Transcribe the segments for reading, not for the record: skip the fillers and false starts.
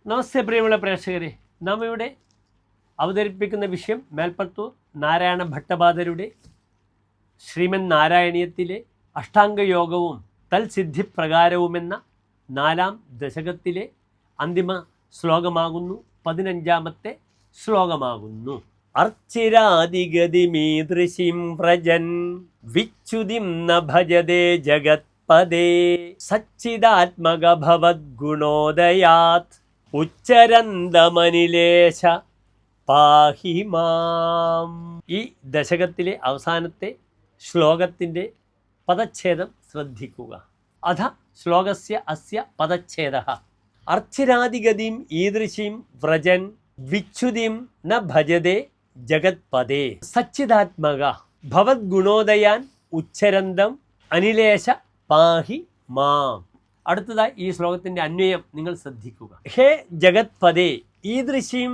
നമസ്തേ പ്രിയമുള്ള പ്രേക്ഷകരെ, നാം ഇവിടെ അവതരിപ്പിക്കുന്ന വിഷയം മേൽപ്പത്തൂർ നാരായണ ഭട്ടപാദരുടെ ശ്രീമൻ നാരായണീയത്തിലെ അഷ്ടാംഗയോഗവും തൽസിദ്ധിപ്രകാരവുമെന്ന 4-ാം ദശകത്തിലെ അന്തിമ ശ്ലോകമാകുന്നു. 15-ാമത്തെ ശ്ലോകമാകുന്നു. അർച്ചിരാദിഗതിമീദൃശിം വ്രജൻ വിച്യുതിം ന ഭജതേ ജഗത്പദേ സച്ചിദാത്മക ഭവദ്ഗുണോദയാത് ഉച്ചരന്തമനിലേശ പാഹി മാം. ഈ ദശകത്തിലെ അവസാനത്തെ ശ്ലോകത്തിൻ്റെ പദച്ഛേദം ശ്രദ്ധിക്കുക. അഥ ശ്ലോകസ്യ അസ്യ പദച്ഛേദഃ അർച്ചിരാദിഗതിം ഈദൃശീം വ്രജൻ വിച്യുതിം ന ഭജതേ ജഗത്പദേ സച്ചിദാത്മക ഭവദ്ഗുണോദയാൻ ഉച്ചരന്തം അനിലേശ പാഹി മാം. അടുത്തതായി ഈ ശ്ലോകത്തിൻ്റെ അന്വയം നിങ്ങൾ ശ്രദ്ധിക്കുക. ഹേ ജഗത്പദേ ഈദൃശീം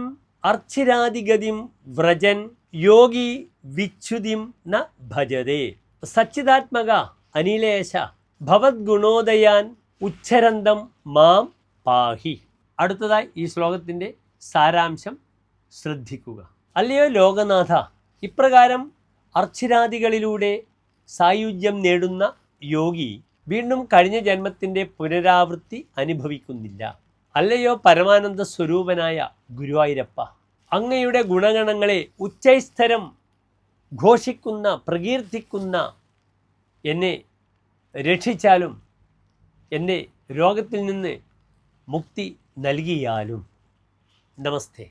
അർച്ചിരാദിഗതിം വ്രജൻ യോഗി വിച്യുതിം ന ഭജതേ സച്ചിദാത്മക അനിലേശ ഭവദ്ഗുണോദയാൻ ഉച്ചരന്തം മാം പാഹി. അടുത്തതായി ഈ ശ്ലോകത്തിൻ്റെ സാരാംശം ശ്രദ്ധിക്കുക. അല്ലയോ ലോകനാഥ, ഇപ്രകാരം അർച്ചിരാദികളിലൂടെ സായുജ്യം നേടുന്ന യോഗി വീണ്ടും കഴിഞ്ഞ ജന്മത്തിൻ്റെ പുനരാവൃത്തി അനുഭവിക്കുന്നില്ല. അല്ലയോ പരമാനന്ദ സ്വരൂപനായ ഗുരുവായൂരപ്പ, അങ്ങയുടെ ഗുണഗണങ്ങളെ ഉച്ചൈസ്ഥരം ഘോഷിക്കുന്ന പ്രകീർത്തിക്കുന്ന എന്നെ രക്ഷിച്ചാലും എന്നെ രോഗത്തിൽ നിന്ന് മുക്തി നൽകിയാലും. നമസ്തേ.